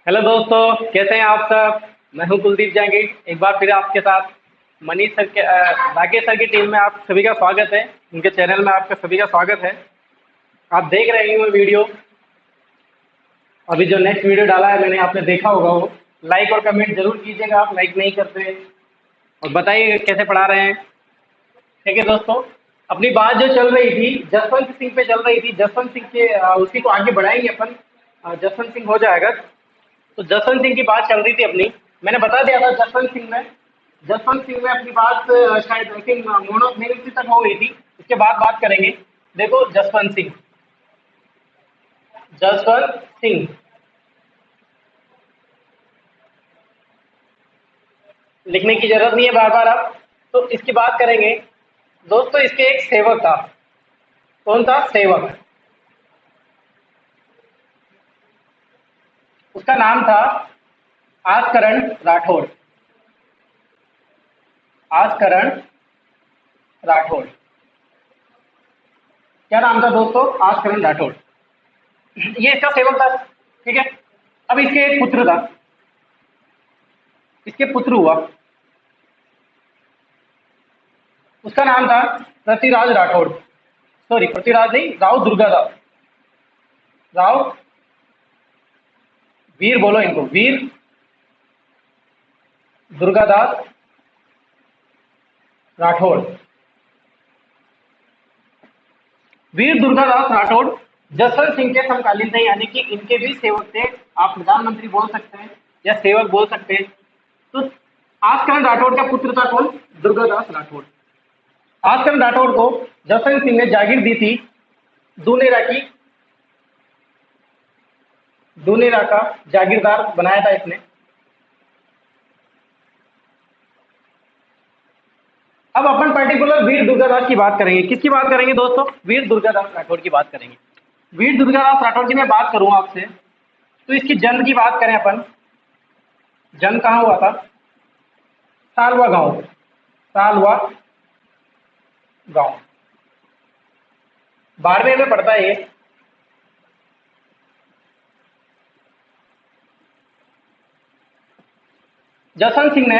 Hello दोस्तों, कैसे हैं आप सब। मैं हूं कुलदीप जहांगीर। एक बार फिर आपके साथ मनीष सर के राकेश सर की टीम में आप सभी का स्वागत है। उनके चैनल में आपका सभी का स्वागत है। आप देख रहे हैं वो वीडियो। अभी जो नेक्स्ट वीडियो डाला है मैंने, आपने देखा होगा वो। लाइक और कमेंट जरूर कीजिएगा, आप लाइक नहीं करते। और बताइए कैसे पढ़ा रहे हैं। ठीक है दोस्तों, अपनी बात जो चल रही थी जसवंत सिंह पे चल रही थी। जसवंत सिंह के उसी को आगे बढ़ाएंगे अपन। जसवंत सिंह हो जाएगा। तो जसवंत सिंह की बात चल रही थी अपनी। मैंने बता दिया था जसवंत सिंह में अपनी बात शायद आई थिंक मोनोमिलिटी तक हो गई थी। इसके बाद बात करेंगे। देखो जसवंत सिंह लिखने की जरूरत नहीं है बार बार अब। तो इसकी बात करेंगे दोस्तों। इसके एक सेवक था। कौन था सेवक? उसका नाम था आजकरण राठौड़। आजकरण राठौड़। क्या नाम था दोस्तों? आजकरण राठौड़। ये इसका सेवक था। ठीक है। अब इसके एक पुत्र था। इसके पुत्र हुआ। उसका नाम था पृथ्वीराज राठौड़। सॉरी, पृथ्वीराज नहीं, राव दुर्गादास। राव, वीर बोलो इनको, वीर दुर्गादास राठौड़। वीर दुर्गादास राठौड़ जसवंत सिंह के समकालीन थे, यानी कि इनके भी सेवक थे। आप प्रधानमंत्री बोल सकते हैं या सेवक बोल सकते हैं। तो आजकरण राठौड़ का पुत्र था कौन? दुर्गादास राठौड़। आजकरण राठौड़ को जसवंत सिंह ने जागीर दी थी दुनेरा की। दुनेरा का जागीरदार बनाया था इसने। अब अपन पर्टिकुलर वीर दुर्गादास की बात करेंगे। किसकी बात करेंगे दोस्तों? वीर दुर्गादास राठौड़ की बात करेंगे। वीर दुर्गादास राठौड़ की मैं बात करूं आपसे, तो इसकी जन्म की बात करें अपन। जन्म कहाँ हुआ था? सालवा गांव। सालवा गांव, बारहवीं में पढ़ता है ये। जसवंत सिंह ने,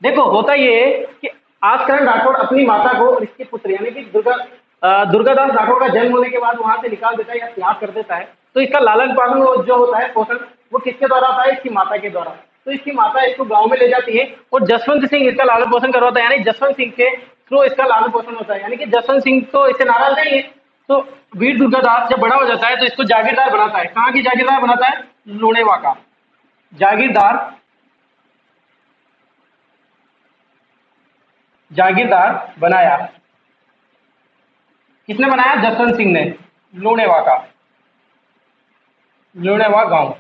देखो होता ये है कि आजकरण राठौड़ अपनी माता को और इसके पुत्र यानी कि दुर्गादास राठौड़ का जन्म होने के बाद वहां से निकाल देता है या त्याग कर देता है। तो इसका लालन पालन जो होता है, पोषण, वो किसके द्वारा होता है? इसकी माता के द्वारा। तो इसकी माता इसको गांव में ले जाती है और जसवंत सिंह इसका लालन पोषण करवाता है, यानी जसवंत सिंह के थ्रू इसका लालन पोषण होता है। यानी कि जसवंत सिंह तो इससे नाराज नहीं है। तो वीर दुर्गादास जब बड़ा हो जाता है तो इसको जागीरदार बनाता है। कहाँ की जागीरदार बनाता है? लुणेवा का जागीरदार। जागीरदार बनाया। किसने बनाया? जसवंत सिंह ने। लुणेवा का, लुणेवा गांव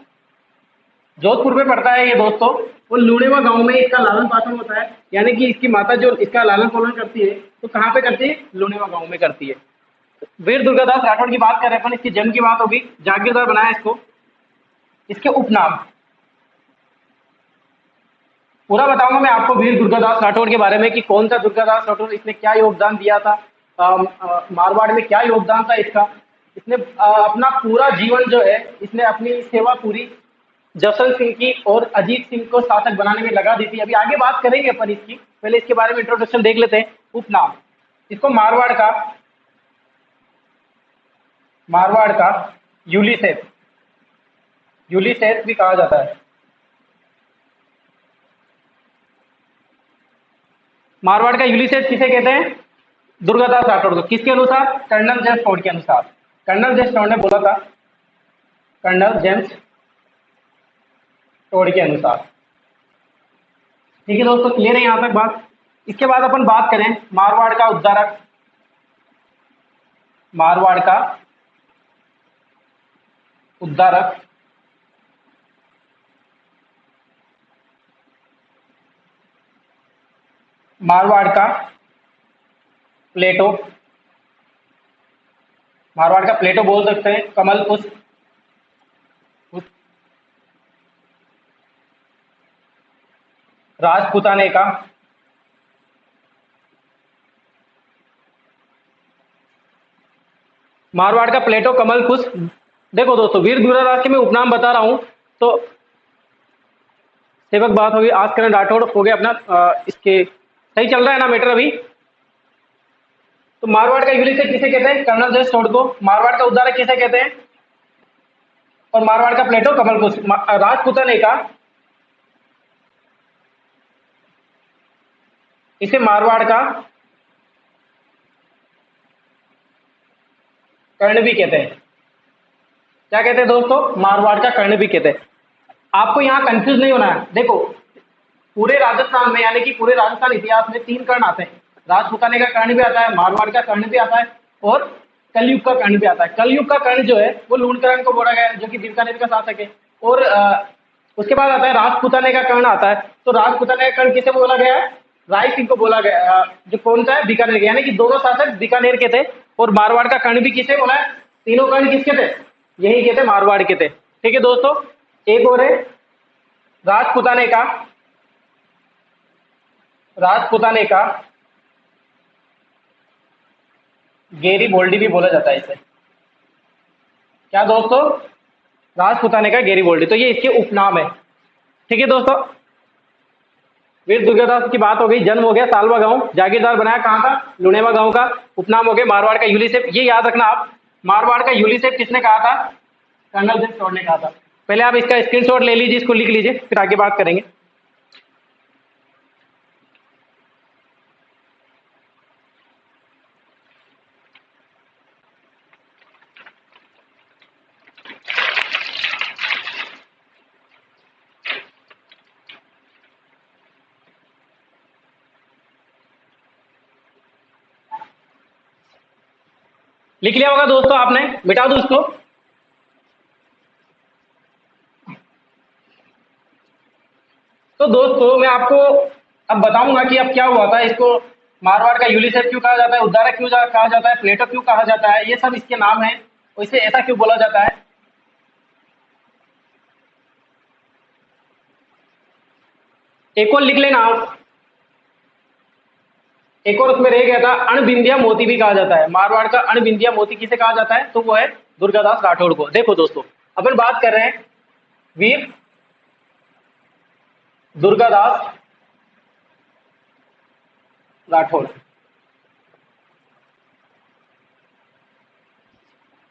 जोधपुर में पड़ता है ये दोस्तों। वो लुणेवा गांव में इसका लालन पालन होता है, यानी कि इसकी माता जो इसका लालन पालन करती है तो कहाँ पे करती है? लुणेवा गांव में करती है। वीर दुर्गादास राठौड़ की बात कर रहे हैं अपन। इसकी जन्म की बात होगी। जागीरदार बनाया इसको। इसके उपनाम पूरा बताऊंगा मैं आपको वीर दुर्गादास राठौड़ के बारे में कि कौन सा दुर्गादास राठौड़, इसने क्या योगदान दिया था, मारवाड़ में क्या योगदान था इसका। इसने अपना पूरा जीवन जो है, इसने अपनी सेवा पूरी जसवंत सिंह की और अजीत सिंह को शासक बनाने में लगा दी थी। अभी आगे बात करेंगे अपन इसकी, पहले इसके बारे में इंट्रोडक्शन देख लेते हैं। उपनाम, इसको मारवाड़ का यूलिसेस, यूलिसेस भी कहा जाता है। मारवाड़ का यूलिसेस किसे कहते हैं? दुर्गादास राठौड़ को। किसके अनुसार? कर्नल जेम्स टोड के अनुसार। कर्नल जेम्स टोड ने बोला था, कर्नल जेम्स टोड के अनुसार। ठीक है दोस्तों, क्लियर है यहां तक बात। इसके बाद अपन बात करें मारवाड़ का उद्धारक। मारवाड़ का उद्धारक मारवाड़ का प्लेटो। मारवाड़ का प्लेटो बोल सकते हैं। कमल पुष्प, राजपूताने का मारवाड़ का प्लेटो, कमल पुष्प। देखो दोस्तों, वीर दुर्गादास के मैं उपनाम बता रहा हूं। तो सेवक बात होगी, आज करण राठौड़ हो गया अपना। इसके सही चल रहा है ना मैटर अभी। तो मारवाड़ का यूलिसेफ किसे कहते हैं? कर्नल जॉर्ज टॉड को। मारवाड़ का उद्धारक किसे कहते हैं? और मारवाड़ का प्लेटो कमल को। राजपूताने का, इसे मारवाड़ का कर्ण भी कहते हैं। क्या कहते हैं दोस्तों? मारवाड़ का कर्ण भी कहते हैं। आपको यहाँ कंफ्यूज नहीं होना है। देखो, पूरे राजस्थान में यानी कि पूरे राजस्थान इतिहास में 3 कर्ण आते हैं। राजपूताने का कर्ण भी आता है, मारवाड़ का कर्ण भी आता है, और कलयुग का कर्ण भी आता है। कलयुग का कर्ण जो है वो लूणकरण को बोला गया है, जो कि बीकानेर का शासक है। और उसके बाद आता है राजपूताने का कर्ण आता है। तो राजपूताने का कर्ण किसे बोला गया है? राय सिंह को बोला गया, जो कौन सा है? बीकानेर के, यानी कि दोनों शासक बीकानेर के थे। और मारवाड़ का कर्ण भी किसे बोला है? तीनों कर्ण किसके थे? यही के थे, मारवाड़ के थे। ठीक है दोस्तों, एक और है राजपूताने का, राजपूताने का गेरी बोल्डी भी बोला जाता है इसे। क्या दोस्तों? राजपूताने का गेरी बोल्डी, तो ये इसके उपनाम है। ठीक है दोस्तों, वीर दुर्गादास की बात हो गई। जन्म हो गया सालवा गांव, जागीरदार बनाया कहाँ का? लुणेवा गांव का। उपनाम हो गए मारवाड़ का यूलिसेफ। ये याद रखना आप, मारवाड़ का यूलिसेफ किसने कहा था? कर्नल जॉर्ज टॉड ने कहा था। पहले आप इसका स्क्रीनशॉट ले लीजिए, इसको लिख लीजिए, फिर आगे बात करेंगे। लिख लिया होगा दोस्तों आपने, मिटा दो इसको। तो दोस्तों मैं आपको अब बताऊंगा कि अब क्या हुआ था। इसको मारवाड़ का यूलिसेफ क्यों कहा जाता है, उद्धारक क्यों कहा जाता है, प्लेटो क्यों कहा जाता है, ये सब इसके नाम है। और इसे ऐसा क्यों बोला जाता है। एक और लिख लेना आप, एक और उसमें रह गया था, अणबिंदिया मोती भी कहा जाता है। मारवाड़ का अणबिंदिया मोती किसे कहा जाता है? तो वो है दुर्गादास राठौड़ को। देखो दोस्तों, अपन बात कर रहे हैं वीर दुर्गादास राठौड़।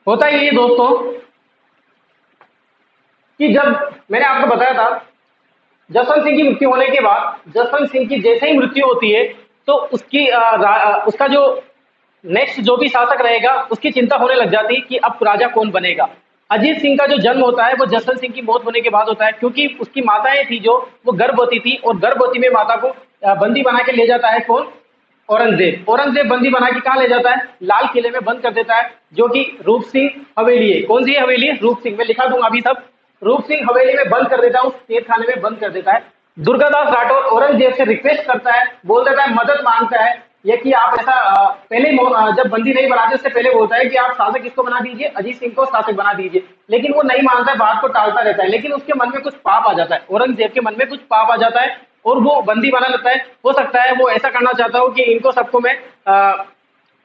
होता ही ये दोस्तों कि जब मैंने आपको बताया था, जसवंत सिंह की मृत्यु होने के बाद, जसवंत सिंह की जैसे ही मृत्यु होती है तो उसका जो नेक्स्ट जो भी शासक रहेगा उसकी चिंता होने लग जाती है कि अब राजा कौन बनेगा। अजीत सिंह का जो जन्म होता है वो जसवंत सिंह की मौत होने के बाद होता है, क्योंकि उसकी माताएं थी जो वो गर्भवती थी, और गर्भवती में माता को बंदी बना के ले जाता है कौन? औरंगजेब। औरंगजेब बंदी बना के कहाँ ले जाता है? लाल किले में बंद कर देता है, जो कि रूप सिंह हवेली है। कौन सी हवेली है? रूप सिंह। मैं लिखा दूंगा अभी सब। रूप सिंह हवेली में बंद कर देता है, उस कैद खाने में बंद कर देता है। दुर्गादास राठौर औरंगजेब से रिक्वेस्ट करता है, बोल देता है, मदद मांगता है ये कि आप ऐसा पहले जब बंदी नहीं बनाते उससे पहले बोलता है कि आप शासक किसको बना दीजिए? अजीत सिंह को शासक बना दीजिए। लेकिन वो नहीं मानता है, बात को टालता रहता है। लेकिन उसके मन में कुछ पाप आ जाता है, औरंगजेब के मन में कुछ पाप आ जाता है और वो बंदी बना लेता है। हो सकता है वो ऐसा करना चाहता हो कि इनको सबको मैं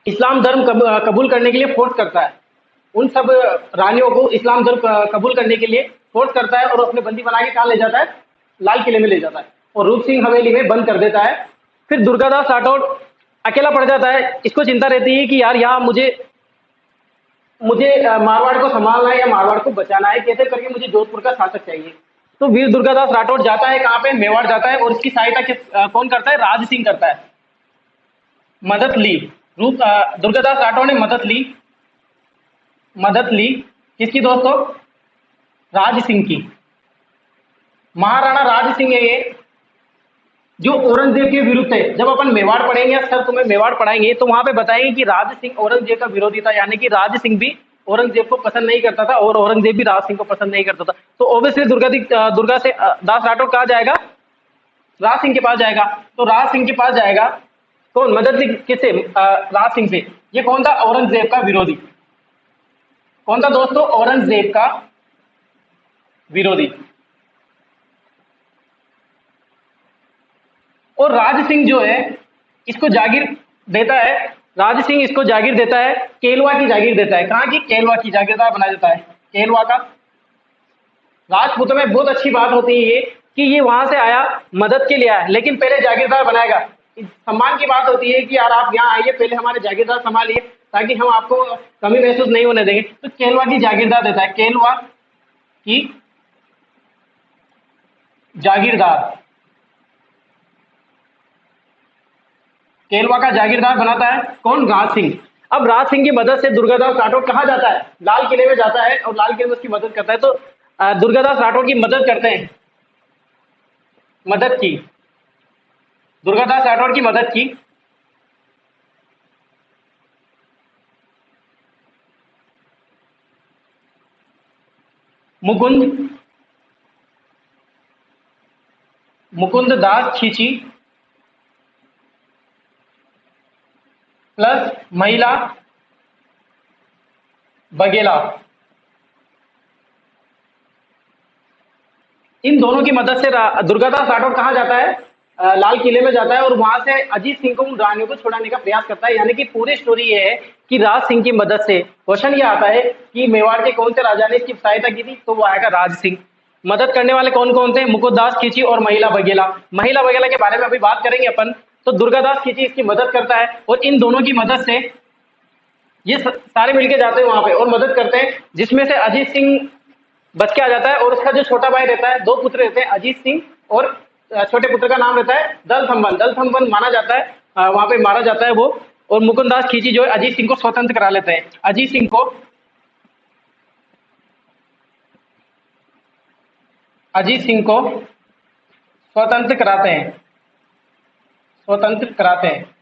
इस्लाम धर्म कबूल करने के लिए फोर्स करता है। उन सब रानियों को इस्लाम धर्म कबूल करने के लिए फोर्स करता है और अपने बंदी बना के कहाँ ले जाता है? लाल किले में ले जाता है और रूप सिंह हवेली में बंद कर देता है। फिर दुर्गादास राठौड़ अकेला पड़ जाता है। इसको चिंता रहती है कि यार यहाँ मुझे मारवाड़ को संभालना है या मारवाड़ को बचाना है, कैसे करके मुझे जोधपुर का शासक चाहिए। तो वीर दुर्गादास राठौड़ जाता है कहाँ पे? मेवाड़ जाता है। और इसकी सहायता कौन करता है? राज सिंह करता है, मदद ली। दुर्गादास राठौड़ ने मदद ली किसकी दोस्तों? राज सिंह की। महाराणा राज सिंह है ये, जो औरंगजेब के विरुद्ध है। जब अपन मेवाड़ पढ़ेंगे, सर तुम्हें मेवाड़ पढ़ाएंगे तो वहां पे बताएंगे कि राज सिंह औरंगजेब का विरोधी था, यानी कि राज सिंह भी औरंगजेब को पसंद नहीं करता था और औरंगजेब भी राज सिंह को पसंद नहीं करता था। तो ऑब्वियसली दुर्गा से दास राठौड़ कहा जाएगा? राज सिंह के पास जाएगा। तो राज सिंह के पास जाएगा कौन? मदद किससे? राज सिंह से। ये कौन था? औरंगजेब का विरोधी। कौन था दोस्तों? औरंगजेब का विरोधी। और राज सिंह जो है इसको जागीर देता है, राज सिंह इसको जागीर देता है, केलवा की जागीर देता है। कहाँ की? केलवा की, जागीरदार बना देता है केलवा का। राजपूतों में बहुत अच्छी बात होती है ये कि ये वहां से आया, मदद के लिए आया, लेकिन पहले जागीरदार बनाएगा। सम्मान की बात होती है कि यार आप यहाँ आइए, पहले हमारे जागीरदार संभालिए ताकि हम आपको कमी महसूस नहीं होने देंगे। तो केलवा की जागीरदार देता है, केलवा की जागीरदार, केलवा का जागीरदार बनाता है कौन? राज सिंह। अब राज सिंह की मदद से दुर्गादास राठौर कहाँ जाता है? लाल किले में जाता है और लाल किले में उसकी मदद करता है। तो दुर्गादास राठौर की मदद करते हैं, मदद की, दुर्गादास राठौर की मदद की। मुकुंद, मुकुंद दास खींची प्लस महिला बघेला, इन दोनों की मदद से दुर्गादास राठौर कहाँ जाता है? लाल किले में जाता है और वहां से अजीत सिंह को उन रानियों को छुड़ाने का प्रयास करता है। यानी कि पूरी स्टोरी ये है कि राज सिंह की मदद से, क्वेश्चन ये आता है कि मेवाड़ के कौन से राजा ने इसकी सहायता की थी? तो वो आएगा राज सिंह। मदद करने वाले कौन कौन थे? मुकुंददास खींची और महिला बघेला। महिला बघेला के बारे में अभी बात करेंगे अपन। तो दुर्गादास खींची इसकी मदद करता है और इन दोनों की मदद से ये सारे मिलके जाते हैं वहां पे और मदद करते हैं, जिसमें से अजीत सिंह बच के आ जाता है और उसका जो छोटा भाई रहता है, दो पुत्र रहते हैं, अजीत सिंह और छोटे पुत्र का नाम रहता है दलथम्बन। दलथम्बन माना जाता है, वहां पे मारा जाता है वो। और मुकुंददास खींची जो है अजीत सिंह को स्वतंत्र करा लेते हैं, अजीत सिंह को, अजीत सिंह को स्वतंत्र कराते हैं, स्वतंत्र कराते हैं।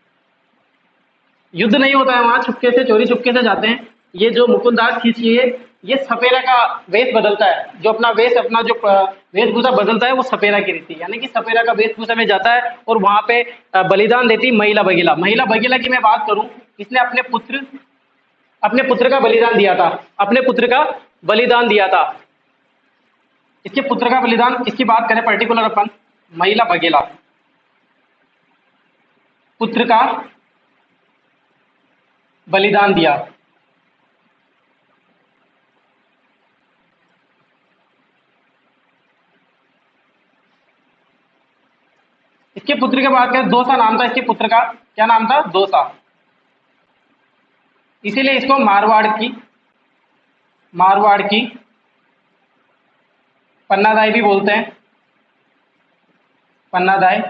युद्ध नहीं होता है वहां, चुपके से, चोरी चुपके से जाते हैं। ये जो मुकुंददास खींची है ये सपेरा का वेश बदलता है, जो अपना वेश, अपना जो वेशभूषा बदलता है वो सपेरा की रीति, यानी कि सपेरा का वेशभूषा में जाता है और वहां पे बलिदान देती महिला बघेला। महिला बघेला की मैं बात करूं, इसने अपने पुत्र का बलिदान दिया था, अपने पुत्र का बलिदान दिया था। इसके पुत्र का बलिदान, इसकी बात करें पर्टिकुलर अपन, महिला बघेला पुत्र का बलिदान दिया। इसके पुत्र के बात करें, दोसा नाम था इसके पुत्र का। क्या नाम था? दोसा। इसीलिए इसको मारवाड़ की पन्नादाई भी बोलते हैं, पन्नादाई,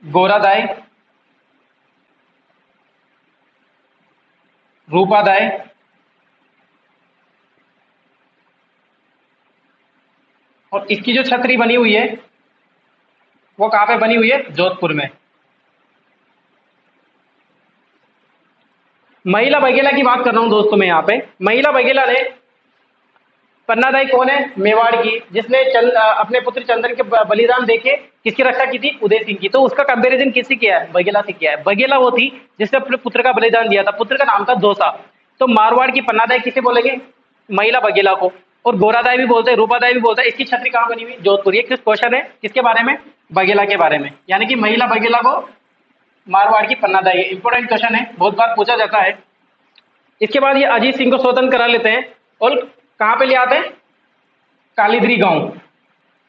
गोरादाई, रूपादाई और इसकी जो छतरी बनी हुई है वो कहां पे बनी हुई है? जोधपुर में। महिला बघेला की बात कर रहा हूं दोस्तों मैं यहाँ पे। महिला बघेला ने, पन्नादाई कौन है? मेवाड़ की, जिसने अपने पुत्र चंदन के बलिदान देके किसकी रक्षा की थी? उदय सिंह की। तो उसका कंपैरिजन किससे किया है? बघेला से किया है। बघेला वो थी जिसने अपने पुत्र का बलिदान दिया था, पुत्र का नाम था दोसा। तो मारवाड़ की पन्नादाई किसे बोलेंगे? महिला बघेला को। और गोरादाई भी बोलते हैं, रूपादाई भी बोलते हैं। इसकी छतरी कहाँ बनी हुई? जोधपुर। ये किस क्वेश्चन है? किसके बारे में? बघेला के बारे में। यानी कि महिला बघेला को मारवाड़ की पन्नादाई। इंपॉर्टेंट क्वेश्चन है, बहुत बार पूछा जाता है। इसके बाद ये अजीत सिंह को स्वतंत्र करा लेते हैं और कहां पे ले आते हैं? कालीद्री गांव,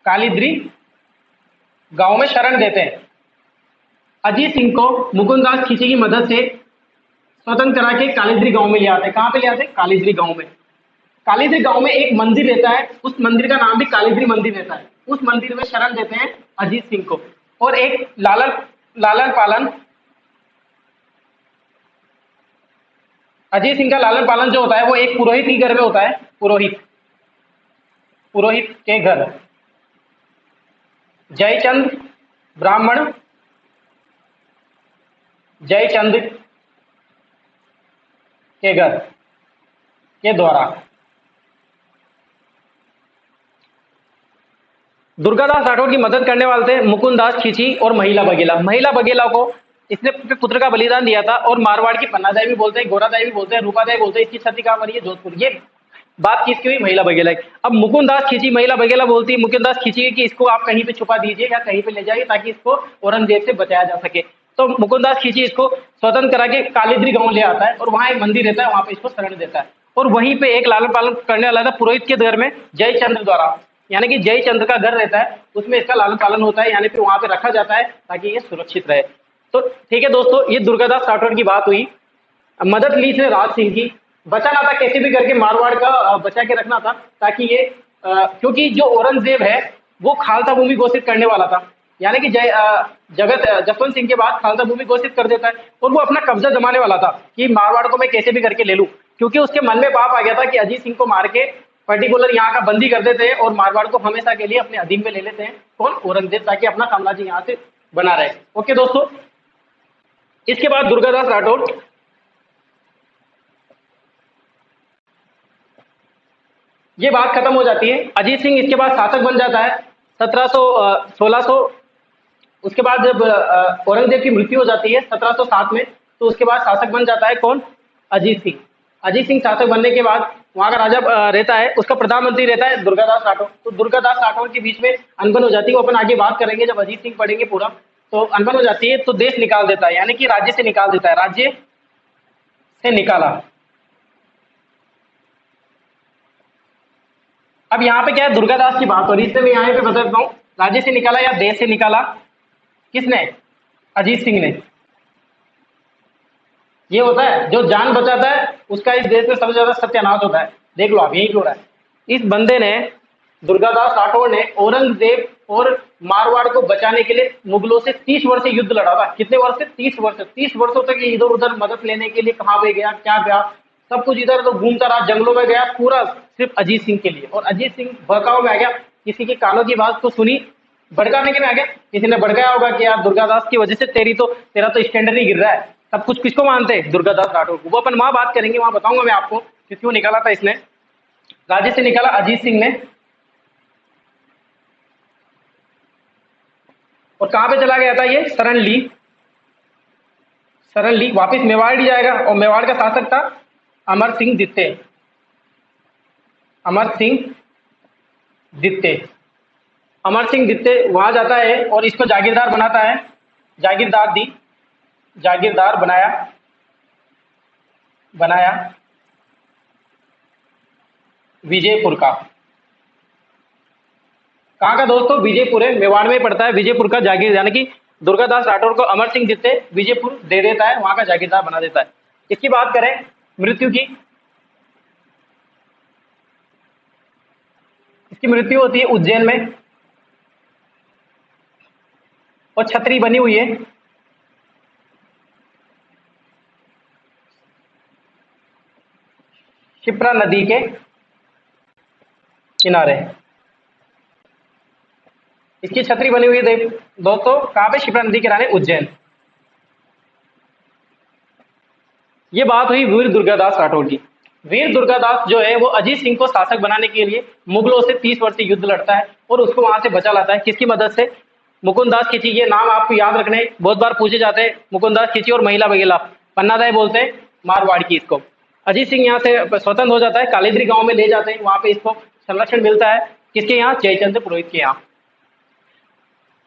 कालीद्री गांव में शरण देते हैं। अजीत सिंह को मुकुंददास खींची की मदद से स्वतंत्र करा के कालीद्री गांव में ले आते हैं। कहां पे ले आते हैं? कालीद्री गांव में। कालीद्री गांव में एक मंदिर रहता है, उस मंदिर का नाम भी कालीद्री मंदिर रहता है। उस मंदिर में शरण देते हैं अजीत सिंह को। और एक लालन पालन, अजीत सिंह का लालन पालन जो होता है वो एक पुरोहित के घर में होता है। पुरोहित के घर, जयचंद ब्राह्मण, जयचंद के घर के द्वारा। दुर्गादास राठौर की मदद करने वाले थे मुकुंददास खींची और महिला बघेला। महिला बघेला को इसने अपने पुत्र का बलिदान दिया था और मारवाड़ की पन्नादाई भी बोलते हैं, गोरादाई भी बोलते हैं, रूपादाई बोलते हैं। इसकी छतरी कहां बनी है? जोधपुर। ये बात किसकी हुई? महिला बघेला की। अब मुकुंददास खींची, महिला बघेला बोलती है मुकुंददास खींची कि इसको आप कहीं पे छुपा दीजिए या कहीं पे ले जाइए ताकि इसको औरंगजेब से बचाया जा सके। तो मुकुंदास खींची इसको स्वतंत्र करा के कालीद्री गांव ले आता है और वहां एक मंदिर रहता है, वहां पे इसको शरण देता है। और वहीं पे एक लालन पालन करने वाला था पुरोहित के घर में जयचंद्र द्वारा, यानी कि जयचंद्र का घर रहता है, उसमें इसका लालन पालन होता है, यानी फिर वहां पे रखा जाता है ताकि ये सुरक्षित रहे। तो ठीक है दोस्तों, ये दुर्गादास राठौर की बात हुई। मदद ली इसने राज सिंह की, बचाना था कैसे भी करके मारवाड़ का, बचा के रखना था ताकि ये क्योंकि जो औरंगजेब है वो खालसा भूमि घोषित करने वाला था, यानी कि जसवंत सिंह के बाद खालसा भूमि घोषित कर देता है और वो अपना कब्जा जमाने वाला था कि मारवाड़ को मैं कैसे भी करके ले लूं, क्योंकि उसके मन में पाप आ गया था कि अजीत सिंह को मार के पर्टिकुलर यहाँ का बंदी कर देते हैं और मारवाड़ को हमेशा के लिए अपने अधीन में ले लेते हैं, कौन, औरंगजेब, ताकि अपना साम्राज्य यहाँ से बना रहे। ओके दोस्तों, इसके बाद दुर्गादास राठौर ये बात खत्म हो जाती है। अजीत सिंह इसके बाद शासक बन जाता है 1600 उसके बाद जब औरंगजेब की मृत्यु हो जाती है 1707 में, तो उसके बाद शासक बन जाता है कौन, अजीत सिंह। अजीत सिंह शासक बनने के बाद वहां का राजा रहता है, उसका प्रधानमंत्री रहता है दुर्गादास राठौर। तो दुर्गादास राठौर के बीच में अनबन हो जाती है, वो अपन आगे बात करेंगे जब अजीत सिंह पढ़ेंगे पूरा। तो अनबन हो जाती है तो देश निकाल देता है, यानी कि राज्य से निकाल देता है, राज्य से निकाला। अब यहाँ पे क्या है, दुर्गादास की बात हो रही है, इसलिए मैं यहाँ पे बता देता हूँ, राज्य से निकाला या देश से निकाला, किसने, अजीत सिंह ने। ये होता है जो जान बचाता है उसका इस देश में सबसे ज्यादा सत्यानाश होता है, देख लो आप, यही हो रहा है। इस बंदे ने, दुर्गादास राठौर ने औरंगजेब और मारवाड़ को बचाने के लिए मुगलों से 30 वर्ष से युद्ध लड़ा था। कितने वर्ष से, 30 वर्ष। 30 वर्षों तक ये इधर उधर मदद लेने के लिए कहाँ पे गया, क्या गया, सब कुछ इधर तो घूमता रहा, जंगलों में गया पूरा, सिर्फ अजीत सिंह के लिए। और अजीत सिंह भड़काऊ में आ गया, किसी के कानों की बात को सुनी, भड़काने के में आ गया, किसी ने भड़काया होगा कि यार दुर्गादास की वजह से तेरा तो स्टैंडर्ड ही गिर रहा है। सब कुछ किसको मानते हैं, दुर्गादास राठौर को। वो अपन वहां बात करेंगे, वहां बताऊंगा मैं आपको कि क्यों निकाला था इसने, राज्य से निकाला अजीत सिंह ने। और कहां पे चला गया था ये, शरण ली वापिस मेवाड़ ही जाएगा। और मेवाड़ का शासक था अमर सिंह दित्ते, अमर सिंह दित्ते। अमर सिंह दित्ते वहां जाता है और इसको जागीरदार बनाता है, जागीरदार बनाया विजयपुर का। कहाँ का दोस्तों, विजयपुर है, मेवाड़ में पड़ता है। विजयपुर का जागीर, यानी कि दुर्गादास राठौर को अमर सिंह दित्ते विजयपुर दे देता है, वहां का जागीरदार बना देता है। इसकी बात करें मृत्यु की, इसकी मृत्यु होती है उज्जैन में और छतरी बनी हुई है शिप्रा नदी के किनारे। इसकी छतरी बनी हुई है दोस्तों, कहां पे, शिप्रा नदी किनारे, उज्जैन। ये बात हुई वीर दुर्गादास राठौर की। वीर दुर्गादास जो है वो अजीत सिंह को शासक बनाने के लिए मुगलों से 30 वर्ष युद्ध लड़ता है और उसको वहां से बचा लाता है, किसकी मदद से, मुकुंदास खिची। ये नाम आपको याद रखने, बहुत बार पूछे जाते हैं, मुकुंदास खिची और महिला बघेला, पन्नादाय बोलते हैं मारवाड़ की इसको। अजीत सिंह यहाँ से स्वतंत्र हो जाता है, कालीद्री गांव में ले जाते हैं, वहां पे इसको संरक्षण मिलता है, किसके यहाँ, जयचंद्र पुरोहित के यहाँ।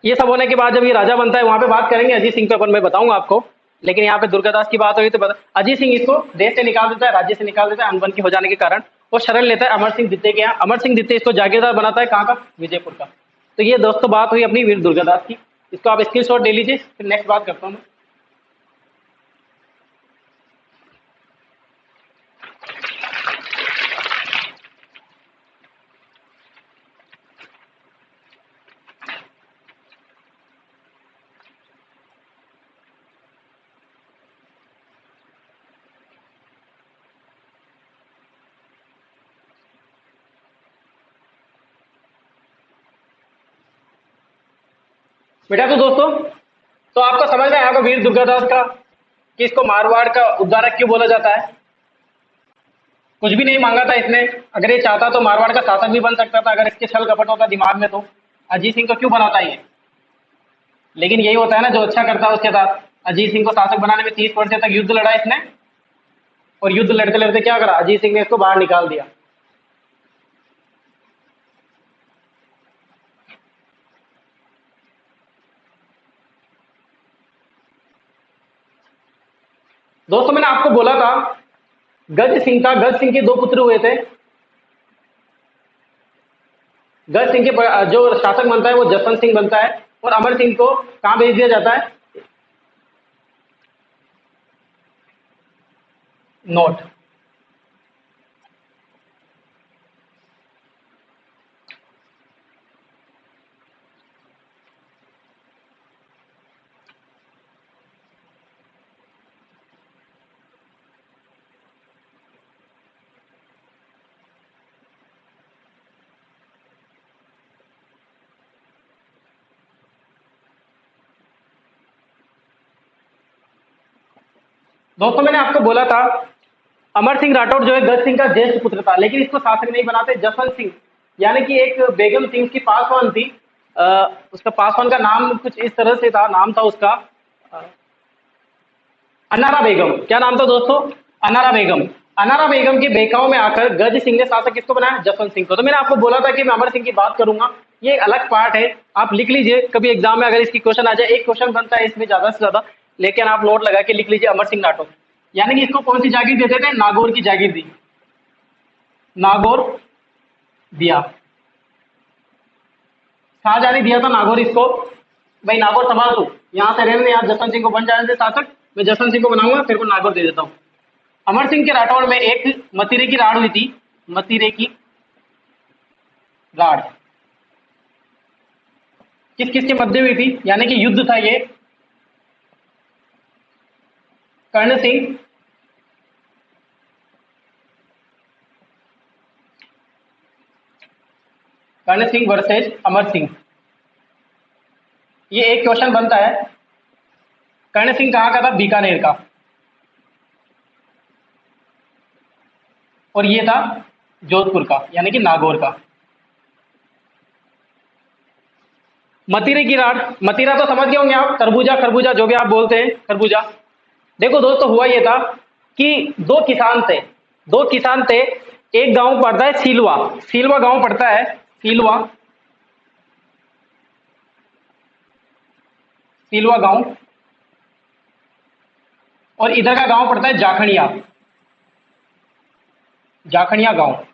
ये सब होने के बाद जब ये राजा बनता है, वहां पे बात करेंगे अजीत सिंह पे, अपन मैं बताऊंगा आपको। लेकिन यहाँ पे दुर्गादास की बात हुई तो अजीत सिंह इसको देश से निकाल देता है, राज्य से निकाल देता है, अनबन की हो जाने के कारण। वो शरण लेता है अमर सिंह दित्ते के यहाँ। अमर सिंह दित्ते इसको जागीरदार बनाता है, कहाँ का, विजयपुर का। तो ये दोस्तों बात हुई अपनी वीर दुर्गादास की, इसको आप स्क्रीनशॉट ले लीजिए, फिर नेक्स्ट बात करता हूँ। बेटा तो दोस्तों, तो आपको समझ में आएगा वीर दुर्गादास का कि इसको मारवाड़ का उद्धारक क्यों बोला जाता है। कुछ भी नहीं मांगा था इसने, अगर ये चाहता तो मारवाड़ का शासक भी बन सकता था, अगर इसके छल कपट होता दिमाग में तो। अजीत सिंह को क्यों बनाता ये, लेकिन यही होता है ना जो अच्छा करता है उसके साथ। अजीत सिंह को शासक बनाने में 30 वर्ष तक युद्ध लड़ा इसने, और युद्ध लड़ते लड़ते क्या करा, अजीत सिंह ने इसको बाहर निकाल दिया। दोस्तों मैंने आपको बोला था गज सिंह था, गज सिंह के दो पुत्र हुए थे। गज सिंह के जो शासक बनता है वो जसवंत सिंह बनता है, और अमर सिंह को कहाँ भेज दिया जाता है? नोट। दोस्तों मैंने आपको बोला था अमर सिंह राठौर जो है गज सिंह का ज्येष्ठ पुत्र था, लेकिन इसको शासक नहीं बनाते, जसवंत सिंह यानी कि एक बेगम सिंह की पासवान थी। उसका पासवान का नाम कुछ इस तरह से था, नाम था उसका अ, अनारा बेगम। क्या नाम था दोस्तों? अनारा बेगम। अनारा बेगम की बेकाओं में आकर गज सिंह ने शासक किसको बनाया? जसवंत सिंह को। तो मैंने आपको बोला था कि मैं अमर सिंह की बात करूंगा, ये एक अलग पार्ट है, आप लिख लीजिए, कभी एग्जाम में अगर इसकी क्वेश्चन आ जाए, एक क्वेश्चन बनता है इसमें ज्यादा से ज्यादा, लेकिन आप नोट लगा के लिख लीजिए अमर सिंह राठौर। यानी कि इसको कौन सी जागीर देते थे? नागौर की जागीर दी, नागौर दिया, शाहजहां ने दिया था नागौर इसको। भाई नागौर संभाल तू, यहाँ से रहने, यहाँ जसवंत सिंह को बन जाने से शासक, मैं जसवंत सिंह को बनाऊंगा, फिर को नागौर दे देता हूँ। अमर सिंह के राठौड़ में एक मतीरे की राड़ हुई थी, मतीरे की राड़ किस किस के मध्य हुई थी? यानी कि युद्ध था ये। कर्ण सिंह, कर्ण सिंह वर्सेज अमर सिंह, ये एक क्वेश्चन बनता है। कर्ण सिंह कहाँ का था? बीकानेर का, और ये था जोधपुर का, यानी कि नागौर का। मतीरे की राड, मतीरा तो समझ गए होंगे आप, खरबूजा, खरबूजा जो भी आप बोलते हैं, खरबूजा। देखो दोस्तों हुआ ये था कि दो किसान थे, दो किसान थे। एक गांव पड़ता है सीलवा, सीलवा गांव पड़ता है, सीलवा, सीलवा गांव, और इधर का गांव पड़ता है जाखड़िया, जाखड़िया गांव।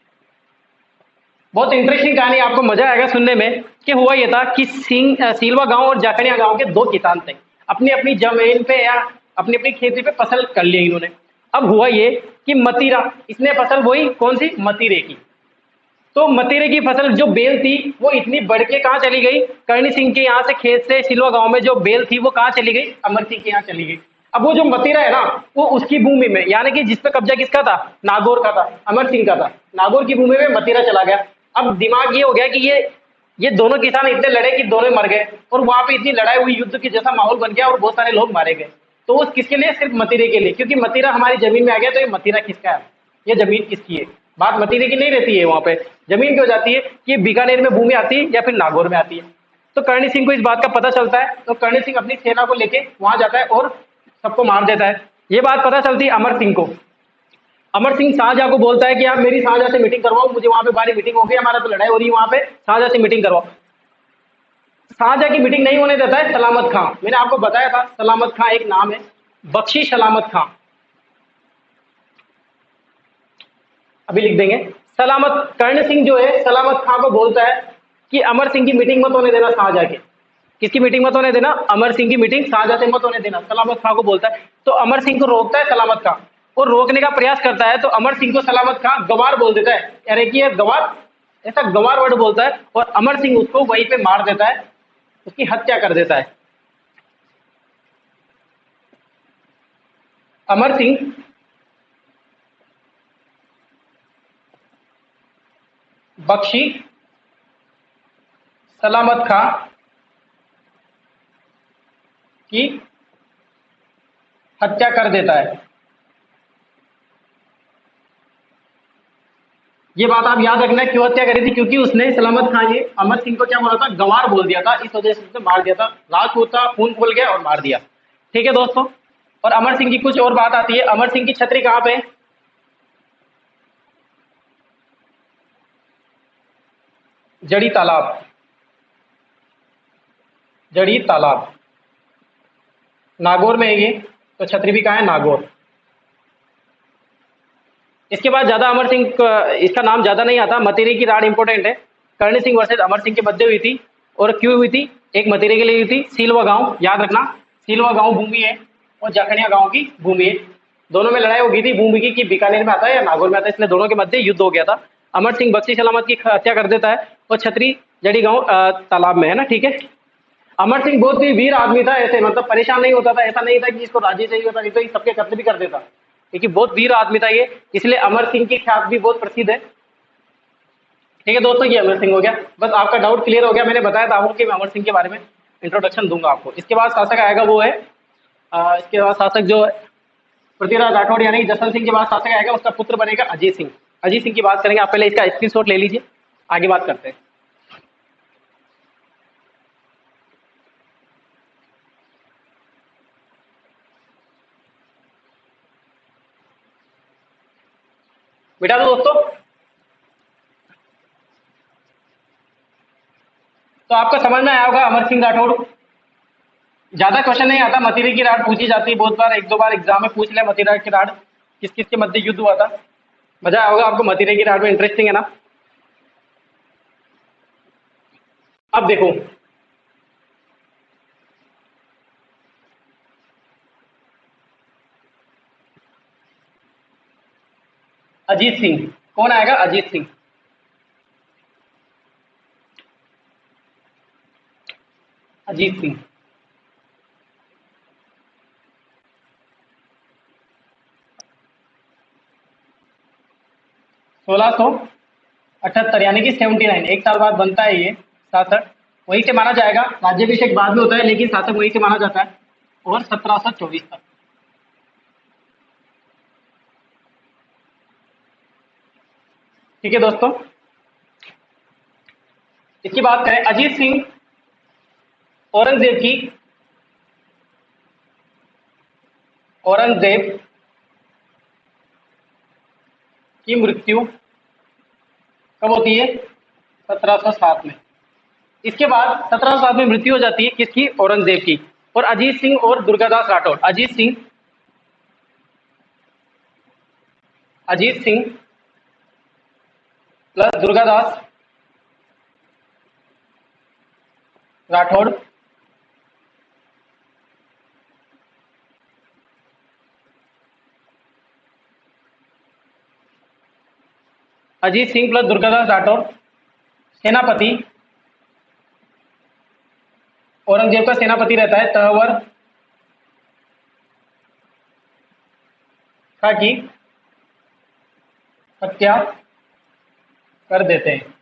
बहुत इंटरेस्टिंग कहानी, आपको मजा आएगा सुनने में। कि हुआ ये था कि सीलवा गांव और जाखड़िया गांव के दो किसान थे, अपनी अपनी जमीन पे या अपनी अपनी खेती पे फसल कर ली इन्होंने। अब हुआ ये कि मतीरा, इसने फसल बोई, कौन सी? मतीरे की। तो मतीरे की फसल जो बेल थी वो इतनी बढ़ के कहाँ चली गई? करणी सिंह के यहाँ से, खेत से सिलवा गांव में जो बेल थी वो कहाँ चली गई? अमर सिंह के यहाँ चली गई। अब वो जो मतीरा है ना, वो उसकी भूमि में, यानी कि जिस पे कब्जा किसका था? नागौर का था, अमर सिंह का था। नागौर की भूमि में मतीरा चला गया। अब दिमाग ये हो गया कि ये दोनों किसान इतने लड़े कि दोनों मर गए, और वहां पे इतनी लड़ाई हुई, युद्ध के जैसा माहौल बन गया, और बहुत सारे लोग मारे गए। तो उस किसके लिए? सिर्फ मतीरे के लिए, क्योंकि मतीरा हमारी जमीन में आ गया, तो ये मतीरा किसका है? ये जमीन किसकी है? बात मतीरे की नहीं रहती है, वहां पे जमीन की हो जाती है कि बीकानेर में भूमि आती है या फिर नागौर में आती है। तो करणी सिंह को इस बात का पता चलता है, तो करणी सिंह अपनी सेना को लेके वहां जाता है और सबको मार देता है। ये बात पता चलती है अमर सिंह को। अमर सिंह शाहजहां को बोलता है कि आप मेरी शाहजहां से मीटिंग करवाओ, मुझे वहां पे बारी मीटिंग हो गई, हमारा तो लड़ाई हो रही है वहां पे, शाहजहां से मीटिंग करवाओ। शाहजहां की मीटिंग नहीं होने देता है सलामत खां। मैंने आपको बताया था सलामत खां एक नाम है, बख्शी सलामत खां, अभी लिख देंगे। सलामत, कर्ण सिंह जो है सलामत खां को बोलता है कि अमर सिंह की मीटिंग मत होने देना शाहजहां के। किसकी मीटिंग मत होने देना? अमर सिंह की मीटिंग शाहजहां से मत होने देना, सलामत खां को बोलता है। तो अमर सिंह को रोकता है सलामत खां, और रोकने का प्रयास करता है, तो अमर सिंह को सलामत खां गवार बोल देता है, अरे कि गवार, ऐसा गवार वर्ड बोलता है, और अमर सिंह उसको वहीं पे मार देता है, उसकी हत्या कर देता है। अमर सिंह बख्शी सलामत खां की हत्या कर देता है। ये बात आप याद रखना, क्यों हत्या करी थी? क्योंकि उसने सलामत खां ने अमर सिंह को क्या बोला था? गंवार बोल दिया था, इस वजह से उसने मार दिया था। राजपूत था, खून खोल गया और मार दिया। ठीक है दोस्तों। और अमर सिंह की कुछ और बात आती है। अमर सिंह की छतरी कहाँ पे? जड़ी तालाब, जड़ी तालाब नागौर में है ये। तो छतरी भी कहाँ है? नागौर। इसके बाद ज़्यादा अमर सिंह इसका नाम ज़्यादा नहीं आता। मतीरी की राड इंपॉर्टेंट है। करणी सिंह वर्सेज अमर सिंह के मध्य हुई थी और क्यों हुई थी? एक मतीरी के लिए हुई थी। सीलवा गांव याद रखना, सीलवा गांव भूमि है और जाखड़िया गांव की भूमि है। दोनों में लड़ाई हो गई थी। भूमि की बीकानेर में आता है या नागौर में आता है, इसलिए दोनों के मध्य युद्ध हो गया था। अमर सिंह बख्शी सलामत की हत्या कर देता है और छतरी जड़ी गांव तालाब में है ना, ठीक है। अमर सिंह बहुत ही वीर आदमी था, ऐसे मतलब परेशान नहीं होता था। ऐसा नहीं था कि इसको राज्य चाहिए होता, नहीं तो ये सबके कत्ल भी कर देता, क्योंकि बहुत वीर आदमी था ये, इसलिए अमर सिंह की ख्याति भी बहुत प्रसिद्ध है। ठीक है दोस्तों, ये अमर सिंह हो गया। बस आपका डाउट क्लियर हो गया। मैंने बताया था आपको कि मैं अमर सिंह के बारे में इंट्रोडक्शन दूंगा आपको। इसके बाद शासक आएगा वो है इसके बाद शासक जो पृथ्वीराज राठौड़ यानी जसवंत सिंह के बाद शासक आएगा, उसका पुत्र बनेगा अजीत सिंह। अजीत सिंह की बात करेंगे। आप पहले इसका स्क्रीनशॉट ले लीजिए, आगे बात करते हैं। बेटा तो दोस्तों, तो आपको समझ में आया होगा अमर सिंह राठौड़। ज्यादा क्वेश्चन नहीं आता। मतीरी की राड पूछी जाती है बहुत बार, एक दो बार एग्जाम में पूछ लिया मतीरा की राड किस किस के मध्य युद्ध हुआ था। मजा आया होगा आपको, मतीरे की राड में इंटरेस्टिंग है ना। अब देखो, अजीत सिंह कौन आएगा? अजीत सिंह। अजीत सिंह 1678 यानी कि 79, एक साल बाद बनता है ये शासक। वहीं से माना जाएगा। राज्याभिषेक बाद में होता है लेकिन शासक वहीं से माना जाता है। और 1724 तक। ठीक है दोस्तों, इसकी बात करें। अजीत सिंह औरंगजेब की मृत्यु कब होती है? 1707 में। इसके बाद 1707 में मृत्यु हो जाती है किसकी? औरंगजेब की। और अजीत सिंह और दुर्गादास राठौड़, अजीत सिंह प्लस दुर्गादास राठौड़ अजीत सिंह प्लस दुर्गादास राठौड़ सेनापति, औरंगजेब का सेनापति रहता है तहवर खा की हत्या कर देते हैं।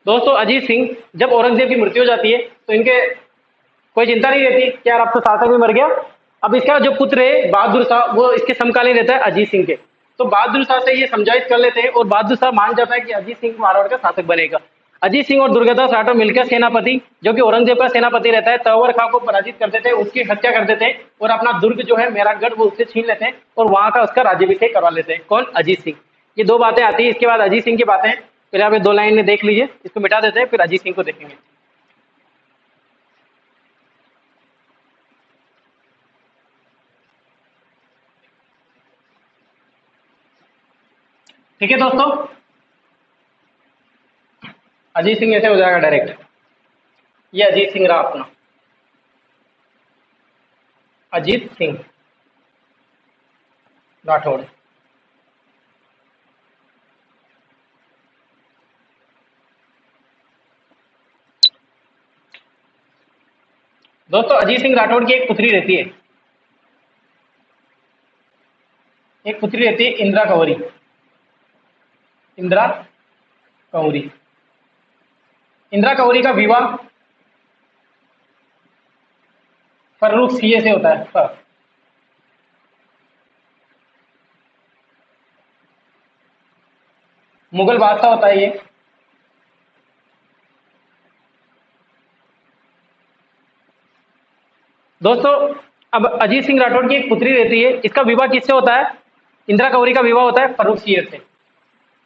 दोस्तों, अजीत सिंह जब औरंगजेब की मृत्यु हो जाती है तो इनके कोई चिंता नहीं रहती कि यार अब तो शासक भी मर गया। अब इसका जो पुत्र है बहादुर शाह, वो इसके समकालीन रहता है अजीत सिंह के। तो बहादुर शाह से ये समझाइश कर लेते हैं और बहादुर शाह मान जाता है कि अजीत सिंह मारवाड़ का शासक बनेगा। अजीत सिंह और दुर्गादास राठौर मिलकर सेनापति, जो कि औरंगजेब का सेनापति रहता है, तंवर खां को पराजित कर देते हैं, उसकी हत्या कर देते हैं और अपना दुर्ग जो है मेहरानगढ़ वो उससे छीन लेते हैं और वहां का उसका राज्याभिषेक करवा लेते हैं। कौन? अजीत सिंह। ये दो बातें आती है। इसके बाद अजीत सिंह की बातें पहले आप 2 लाइन में देख लीजिए, इसको मिटा देते हैं, फिर अजीत सिंह को देखेंगे। ठीक है दोस्तों, अजीत सिंह ऐसे हो जाएगा डायरेक्ट। ये अजीत सिंह रहा अपना, अजीत सिंह राठौड़। दोस्तों, अजीत सिंह राठौड़ की एक पुत्री रहती है, इंदिरा कंवरी। इंदिरा कंवरी इंदिरा कंवरी का विवाह फर्रुख सीए से होता है। मुगल बादशाह होता है ये। दोस्तों, अब अजीत सिंह राठौड़ की एक पुत्री रहती है, इसका विवाह किससे होता है? इंदिरा कंवरी का विवाह होता है फर्रुख सियर से।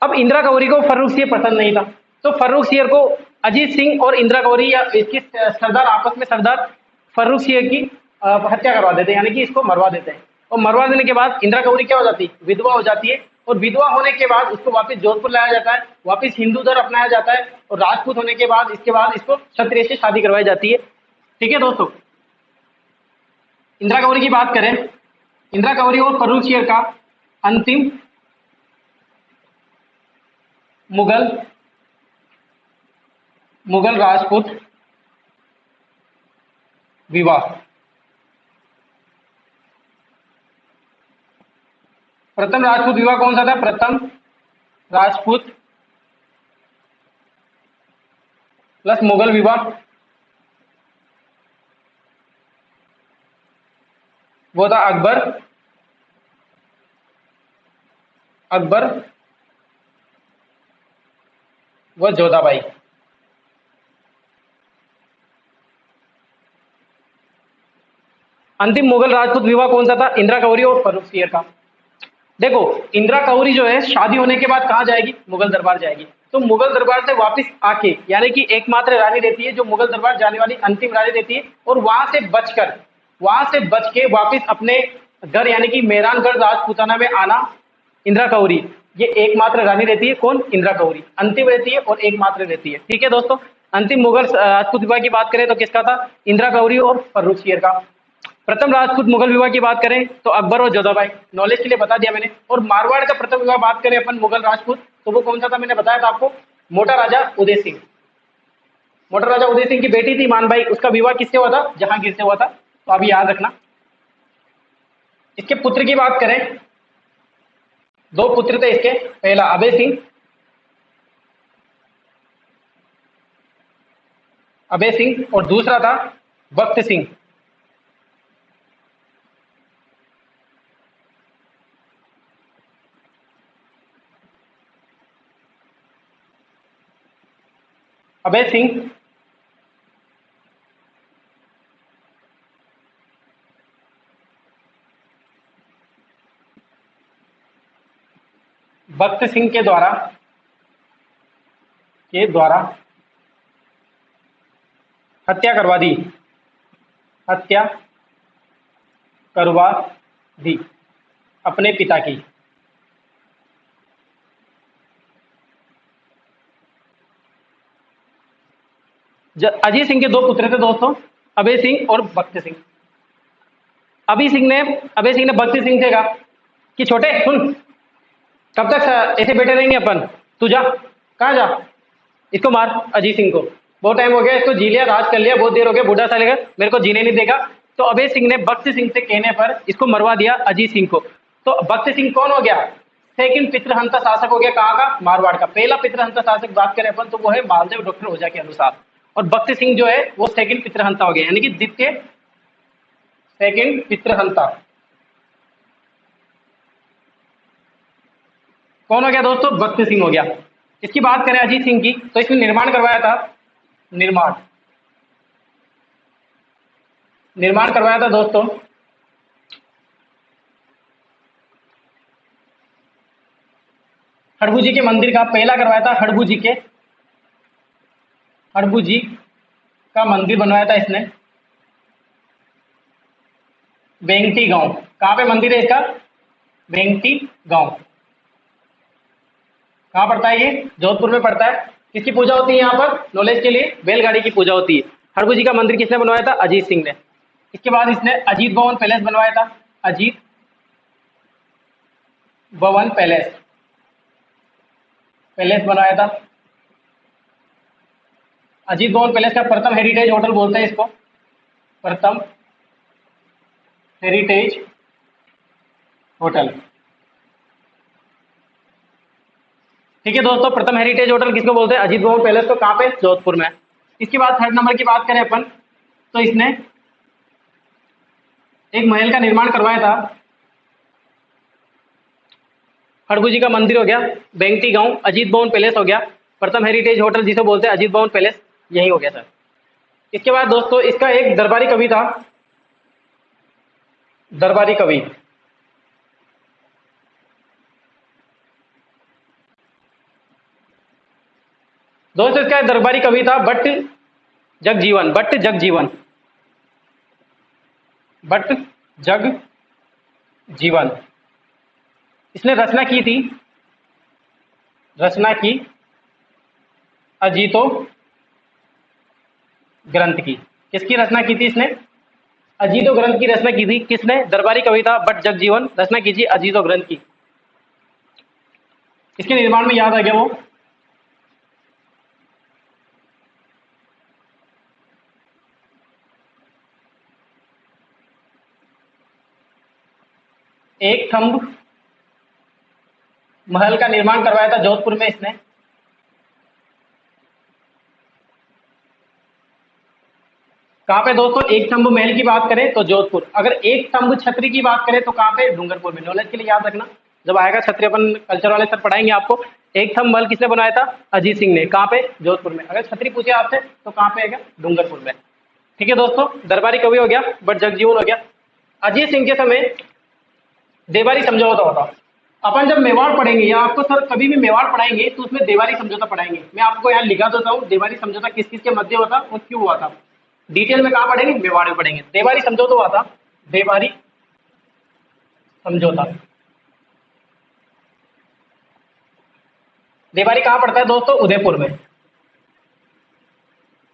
अब इंदिरा कंवरी को फर्रुख सियर पसंद नहीं था, तो फर्रुख सियर को अजीत सिंह और इंदिरा कंवरी या इसकी सरदार आपस में सरदार फर्रुख सियर की हत्या करवा देते हैं, यानी कि इसको मरवा देते हैं। और मरवा देने के बाद इंदिरा गौरी क्या हो जाती है, विधवा हो जाती है। और विधवा होने के बाद उसको वापस जोधपुर लाया जाता है, वापस हिंदू धर्म अपनाया जाता है, और राजपूत होने के बाद इसके बाद इसको क्षत्रिय से शादी करवाई जाती है। ठीक है दोस्तों, इंदिरा गौरी की बात करें, इंदिरा गौरी और फर्रुख शेर का अंतिम मुगल मुगल राजपूत विवाह। प्रथम राजपूत विवाह कौन सा था? प्रथम राजपूत प्लस मुगल विवाह, वो था अकबर व जोधाबाई। अंतिम मुगल राजपूत विवाह कौन सा था? इंदिरा गौरी और फर्रुख शेर का। देखो, इंदिरा गौरी जो है शादी होने के बाद कहाँ जाएगी? मुगल दरबार जाएगी। तो मुगल दरबार से वापस आके, यानी कि एकमात्र रानी रहती है जो मुगल दरबार जाने वाली अंतिम रानी रहती है, और वहां से बच के वापस अपने घर यानी कि मेहरानगढ़ राजपूताना में आना इंदिरा गौरी। ये एकमात्र रानी रहती है। कौन? इंदिरा गौरी अंतिम रहती है और एकमात्र रहती है। ठीक है दोस्तों, अंतिम मुगल राजपूत विवाह की बात करें तो किसका था? इंदिरा गौरी और फर्रुख शेर का। प्रथम राजपूत मुगल विवाह की बात करें तो अकबर और जोधाबाई, नॉलेज के लिए बता दिया मैंने। और मारवाड़ का प्रथम विवाह बात करें अपन मुगल राजपूत, तो वो कौन सा था? मैंने बताया था आपको, मोटा राजा उदय सिंह। मोटा राजा उदय सिंह की बेटी थी मानबाई, उसका विवाह किससे हुआ था? जहांगीर से हुआ था। तो अभी याद रखना। इसके पुत्र की बात करें, दो पुत्र थे इसके, पहला अभय सिंह और दूसरा था बख्त सिंह। अभय सिंह बख्त सिंह के द्वारा हत्या करवा दी अपने पिता की। अजीत सिंह के दो पुत्र थे दोस्तों, अभय सिंह और बख्त सिंह। अभय सिंह ने बख्त सिंह से कहा कि छोटे सुन, कब तक ऐसे बैठे रहेंगे अपन, तू जा, कहाँ जा, इसको मार अजीत सिंह को, बहुत टाइम हो गया, इसको जी लिया, राज कर लिया, बहुत देर हो गया, बूढ़ा सा लेगा, मेरे को जीने नहीं देगा। तो अभय सिंह ने बख्त सिंह से कहने पर इसको मरवा दिया अजीत सिंह को। तो बख्त सिंह कौन हो गया? सेकंड पितृहंता शासक हो गया। कहाँ का? मारवाड़ का। पहला पितृहंता शासक बात करें अपन तो वो है मालदेव डॉक्टर ओझा के अनुसार, और बख्त सिंह जो है वो सेकंड पितृहंता हो गया, यानी कि द्वितीय सेकंड पितृहंता। कौन हो गया दोस्तों? बख्त सिंह हो गया। इसकी बात करें अजीत सिंह की, तो इसने निर्माण करवाया था दोस्तों हड़बू जी के मंदिर का। पहला करवाया था हड़बू जी का मंदिर बनवाया था इसने वेंगटी गांव। कहाँ पे मंदिर है इसका? वेंगटी गांव। कहाँ पड़ता है ये? जोधपुर में पड़ता है। किसकी पूजा होती है यहाँ पर? नॉलेज के लिए, बैलगाड़ी की पूजा होती है। हड़बू जी का मंदिर किसने बनवाया था? अजीत सिंह ने। इसके बाद इसने अजीत भवन पैलेस बनवाया था। अजीत भवन पैलेस बनवाया था। अजीत भवन पैलेस का प्रथम हेरिटेज होटल बोलते हैं इसको, प्रथम हेरिटेज होटल। ठीक है दोस्तों, प्रथम हेरिटेज होटल किसको बोलते हैं? अजीत भवन पैलेस को। कहाँ पे? जोधपुर में। इसके बाद थर्ड नंबर की बात करें अपन, तो इसने एक महल का निर्माण करवाया था। हड़बू जी का मंदिर हो गया, बेंगटी गांव, अजीत भवन पैलेस हो गया, प्रथम हेरिटेज होटल जिसे बोलते हैं अजीत भवन पैलेस, यही हो गया सर। इसके बाद दोस्तों इसका एक दरबारी कवि था, दरबारी कवि। दोस्तों इसका दरबारी कवि था भट्ट जगजीवन। भट्ट जीवन। इसने रचना की थी, रचना की अजीतो ग्रंथ की। किसकी रचना की थी इसने? अजीतो ग्रंथ की रचना की थी। किसने? दरबारी कविता बट जगजीवन रचना कीजिए अजीतो ग्रंथ की। इसके निर्माण में याद आ गया वो। एक थंब महल का निर्माण करवाया था जोधपुर में इसने। कहां पे दोस्तों? एक थंब महल की बात करें तो जोधपुर। अगर एक थंब छतरी की बात करें तो कहां पे? डूंगरपुर में। नॉलेज के लिए याद रखना, जब आएगा छतरी अपन कल्चर वाले सर पढ़ाएंगे आपको। एक थंब महल किसने बनाया था? अजीत सिंह ने। कहां पे? जोधपुर में। अगर छतरी पूछे आपसे तो कहां पे आएगा? डूंगरपुर में। ठीक है दोस्तों, दरबारी कवि हो गया, बट जगजीवन हो गया। अजीत सिंह के समय देवारी समझौता होता। अपन जब मेवाड़ पढ़ेंगे या आपको सर कभी भी मेवाड़ पढ़ाएंगे तो उसमें देवारी समझौता पढ़ाएंगे। मैं आपको यहाँ लिखा देता हूँ देवारी समझौता किस किस के मध्य हुआ था और क्यों हुआ था। डिटेल में कहाँ पढ़ेंगे? मेवाड़ में पढ़ेंगे। देवारी समझौता हुआ था, देवारी समझौता। देवारी कहाँ पड़ता है दोस्तों? उदयपुर में।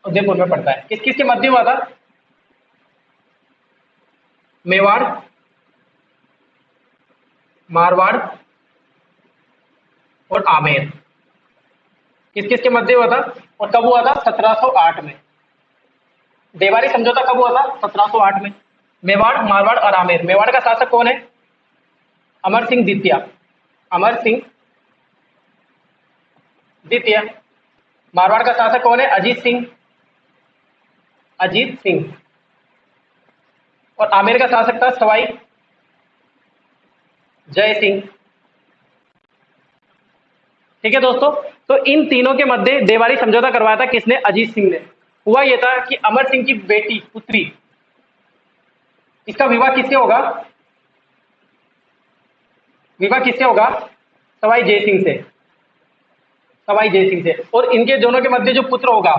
उदयपुर में पड़ता है। किस किस के मध्य हुआ था? मेवाड़, मारवाड़ और आमेर। किस किस के मध्य हुआ था और कब हुआ था? 1708 में। देवारी समझौता कब हुआ था? 1708 में। मेवाड़, मारवाड़ और आमेर। मेवाड़ का शासक कौन है? अमर सिंह द्वितीय। अमर सिंह द्वितीय। मारवाड़ का शासक कौन है? अजीत सिंह। अजीत सिंह। और आमेर का शासक था सवाई जय सिंह। ठीक है दोस्तों, तो इन तीनों के मध्य देवारी समझौता करवाया था किसने? अजीत सिंह ने। हुआ यह था कि अमर सिंह की बेटी पुत्री, इसका विवाह किससे होगा? विवाह किससे होगा? सवाई जय सिंह से। सवाई जय सिंह से। और इनके दोनों के मध्य जो पुत्र होगा,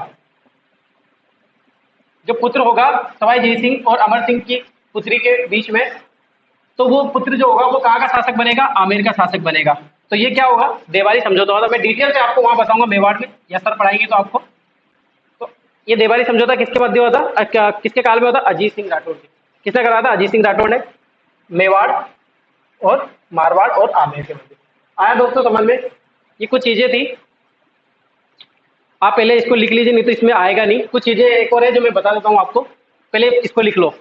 जो पुत्र होगा सवाई जय सिंह और अमर सिंह की पुत्री के बीच में, तो वो पुत्र जो होगा वो कहाँ का शासक बनेगा? आमेर का शासक बनेगा। तो ये क्या होगा? देवारी समझौता होगा। मैं डिटेल से आपको वहां बताऊंगा मेवाड़ में, या सर पढ़ाएंगे तो आपको। तो ये देवारी समझौता किसके मध्य हुआ था? किसके काल में होता? अजीत सिंह राठौड़ के। किसने कराया था? अजीत सिंह राठौड़ ने। मेवाड़ और मारवाड़ और आमेर के मध्य। आया दोस्तों समझ में? ये कुछ चीजें थी, आप पहले इसको लिख लीजिए, नहीं तो इसमें आएगा नहीं। कुछ चीजें एक और है जो मैं बता देता हूँ आपको, पहले इसको लिख लो।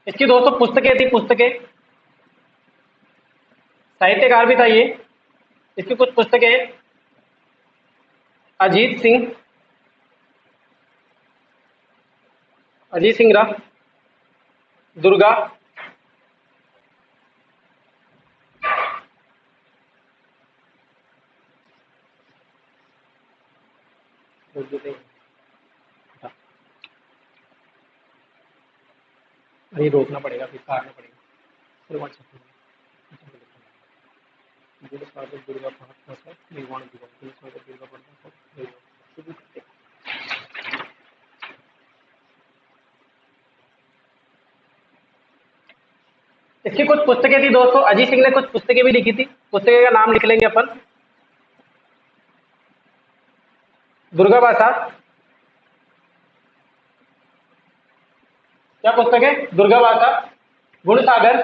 इसकी दोस्तों पुस्तकें थी, पुस्तकें। साहित्यकार भी था ये। इसकी कुछ पुस्तकें: अजीत सिंह, अजीत सिंह राव, दुर्गा, अरे रोकना पड़ेगा, फिर काटना पड़ेगा। दुर्गा निर्माण दुर्गा। इसकी कुछ पुस्तकें थी दोस्तों, अजीत सिंह ने कुछ पुस्तकें भी लिखी थी। पुस्तकें का नाम लिख लेंगे अपन। दुर्गा भाषा, क्या पुस्तक है? दुर्गा भाषा, गुण सागर,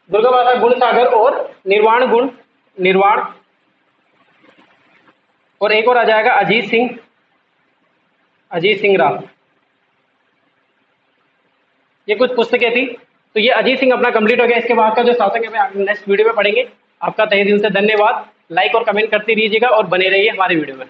दुर्गा भाषा, गुण सागर और निर्वाण गुण, निर्वाण। और एक और आ जाएगा अजीत सिंह, अजीत सिंह राव। ये कुछ पुस्तकें थी। तो ये अजीत सिंह अपना कंप्लीट हो गया। इसके बाद का जो शासक है नेक्स्ट वीडियो में पढ़ेंगे। आपका तहे दिल से धन्यवाद। लाइक और कमेंट करते रहिएगा और बने रहिए हमारे वीडियो में।